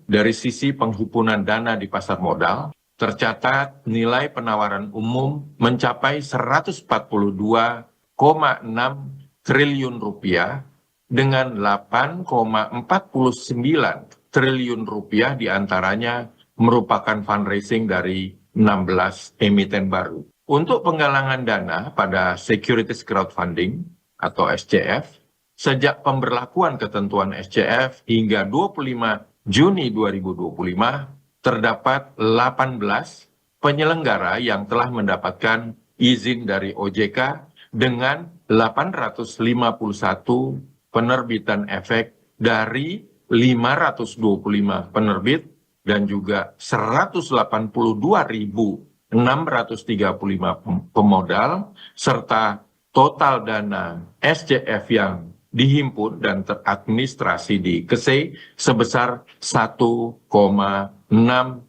dari sisi penghimpunan dana di pasar modal, tercatat nilai penawaran umum mencapai 142,6 triliun rupiah dengan 8,49 triliun rupiah diantaranya merupakan fundraising dari 16 emiten baru. Untuk penggalangan dana pada Securities Crowdfunding atau SCF, sejak pemberlakuan ketentuan SCF hingga 25 Juni 2025, terdapat 18 penyelenggara yang telah mendapatkan izin dari OJK dengan 851 penerbitan efek dari 525 penerbit dan juga 182.635 pemodal serta total dana SCF yang dihimpun dan teradministrasi di KSE sebesar 1,6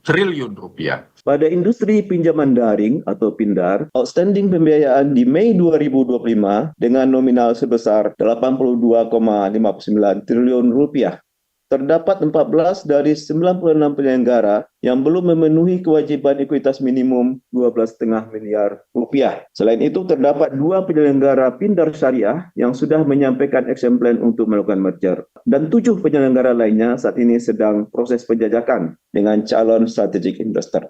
triliun rupiah. Pada industri pinjaman daring atau PINDAR, outstanding pembiayaan di Mei 2025 dengan nominal sebesar 82,59 triliun rupiah. Terdapat 14 dari 96 penyelenggara yang belum memenuhi kewajiban ekuitas minimum 12,5 miliar rupiah. Selain itu, terdapat 2 penyelenggara PINDAR syariah yang sudah menyampaikan action plan untuk melakukan merger. Dan 7 penyelenggara lainnya saat ini sedang proses penjajakan dengan calon strategic investor.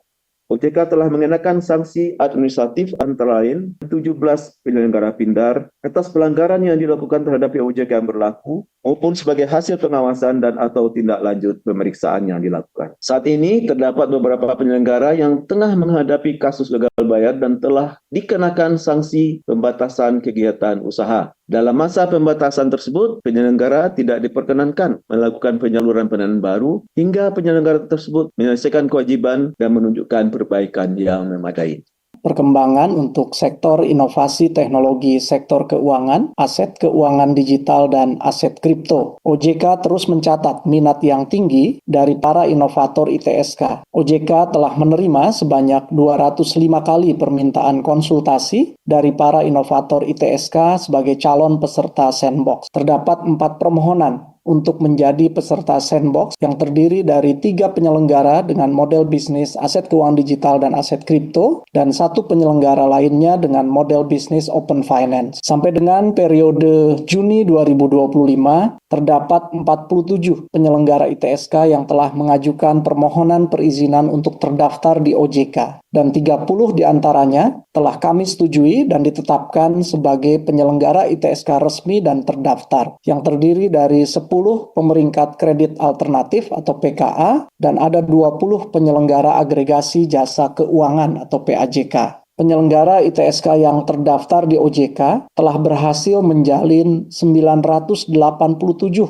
OJK telah mengenakan sanksi administratif antara lain 17 penyelenggara PINDAR atas pelanggaran yang dilakukan terhadap OJK yang berlaku maupun sebagai hasil pengawasan dan atau tindak lanjut pemeriksaan yang dilakukan. Saat ini terdapat beberapa penyelenggara yang tengah menghadapi kasus gagal bayar dan telah dikenakan sanksi pembatasan kegiatan usaha. Dalam masa pembatasan tersebut, penyelenggara tidak diperkenankan melakukan penyaluran pendanaan baru hingga penyelenggara tersebut menyelesaikan kewajiban dan menunjukkan perbaikan yang memadai. Perkembangan untuk sektor inovasi teknologi sektor keuangan, aset keuangan digital, dan aset kripto. OJK terus mencatat minat yang tinggi dari para inovator ITSK. OJK telah menerima sebanyak 205 kali permintaan konsultasi dari para inovator ITSK sebagai calon peserta sandbox. Terdapat 4 permohonan untuk menjadi peserta sandbox yang terdiri dari 3 penyelenggara dengan model bisnis aset keuangan digital dan aset kripto, dan 1 penyelenggara lainnya dengan model bisnis open finance. Sampai dengan periode Juni 2025, terdapat 47 penyelenggara ITSK yang telah mengajukan permohonan perizinan untuk terdaftar di OJK, dan 30 diantaranya telah kami setujui dan ditetapkan sebagai penyelenggara ITSK resmi dan terdaftar, yang terdiri dari 10 pemeringkat kredit alternatif atau PKA, dan ada 20 penyelenggara agregasi jasa keuangan atau PAJK. Penyelenggara ITSK yang terdaftar di OJK telah berhasil menjalin 987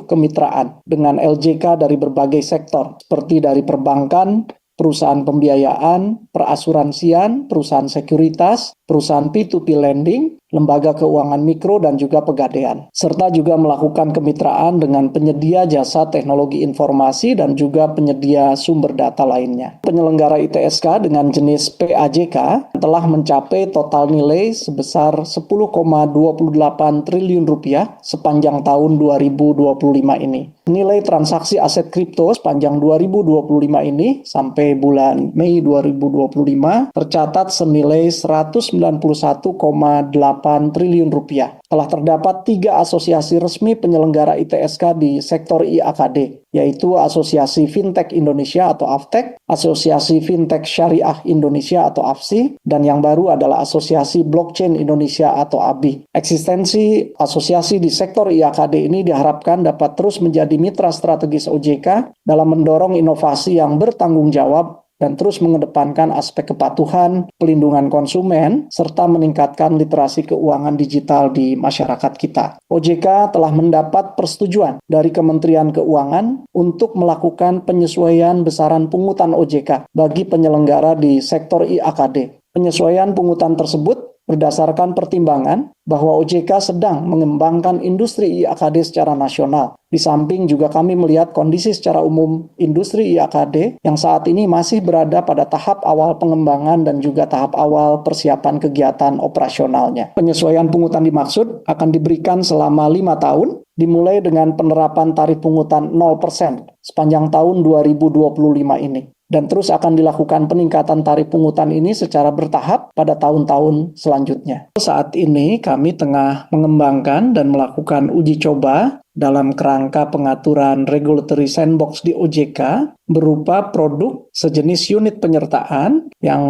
kemitraan dengan LJK dari berbagai sektor, seperti dari perbankan, perusahaan pembiayaan, perasuransian, perusahaan sekuritas, perusahaan P2P lending, lembaga keuangan mikro, dan juga pegadaian. Serta juga melakukan kemitraan dengan penyedia jasa teknologi informasi dan juga penyedia sumber data lainnya. Penyelenggara ITSK dengan jenis PAJK telah mencapai total nilai sebesar 10,28 triliun rupiah sepanjang tahun 2025 ini. Nilai transaksi aset kripto sepanjang 2025 ini sampai bulan Mei 2025 tercatat senilai 191,8 triliun rupiah. Telah terdapat 3 asosiasi resmi penyelenggara ITSK di sektor IAKD, yaitu Asosiasi Fintech Indonesia atau AFTEK, Asosiasi Fintech Syariah Indonesia atau AFSI, dan yang baru adalah Asosiasi Blockchain Indonesia atau ABI. Eksistensi asosiasi di sektor IAKD ini diharapkan dapat terus menjadi mitra strategis OJK dalam mendorong inovasi yang bertanggung jawab dan terus mengedepankan aspek kepatuhan, pelindungan konsumen, serta meningkatkan literasi keuangan digital di masyarakat kita. OJK telah mendapat persetujuan dari Kementerian Keuangan untuk melakukan penyesuaian besaran pungutan OJK bagi penyelenggara di sektor IAKD. Penyesuaian pungutan tersebut berdasarkan pertimbangan bahwa OJK sedang mengembangkan industri IAKD secara nasional. Di samping juga kami melihat kondisi secara umum industri IAKD yang saat ini masih berada pada tahap awal pengembangan dan juga tahap awal persiapan kegiatan operasionalnya. Penyesuaian pungutan dimaksud akan diberikan selama 5 tahun, dimulai dengan penerapan tarif pungutan 0% sepanjang tahun 2025 ini. Dan terus akan dilakukan peningkatan tarif pungutan ini secara bertahap pada tahun-tahun selanjutnya. Saat ini kami tengah mengembangkan dan melakukan uji coba dalam kerangka pengaturan regulatory sandbox di OJK berupa produk sejenis unit penyertaan yang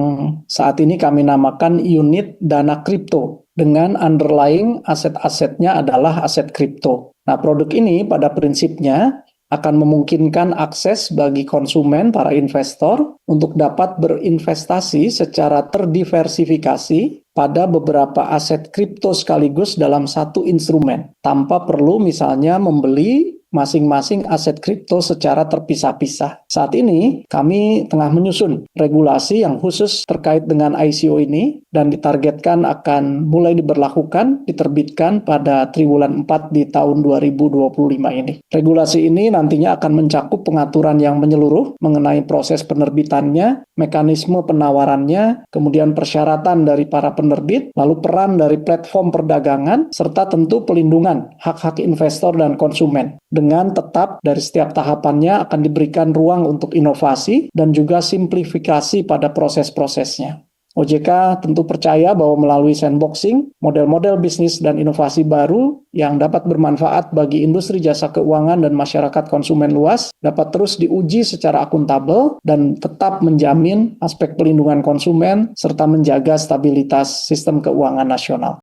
saat ini kami namakan unit dana kripto dengan underlying aset-asetnya adalah aset kripto. Nah, produk ini pada prinsipnya akan memungkinkan akses bagi konsumen, para investor, untuk dapat berinvestasi secara terdiversifikasi pada beberapa aset kripto sekaligus dalam satu instrumen, tanpa perlu misalnya membeli masing-masing aset kripto secara terpisah-pisah. Saat ini kami tengah menyusun regulasi yang khusus terkait dengan ICO ini dan ditargetkan akan mulai diberlakukan, diterbitkan pada triwulan 4 di tahun 2025 ini. Regulasi ini nantinya akan mencakup pengaturan yang menyeluruh mengenai proses penerbitannya, mekanisme penawarannya, kemudian persyaratan dari para penerbit, lalu peran dari platform perdagangan, serta tentu pelindungan hak-hak investor dan konsumen. Dengan tetap dari setiap tahapannya akan diberikan ruang untuk inovasi dan juga simplifikasi pada proses-prosesnya. OJK tentu percaya bahwa melalui sandboxing, model-model bisnis dan inovasi baru yang dapat bermanfaat bagi industri jasa keuangan dan masyarakat konsumen luas dapat terus diuji secara akuntabel dan tetap menjamin aspek pelindungan konsumen serta menjaga stabilitas sistem keuangan nasional.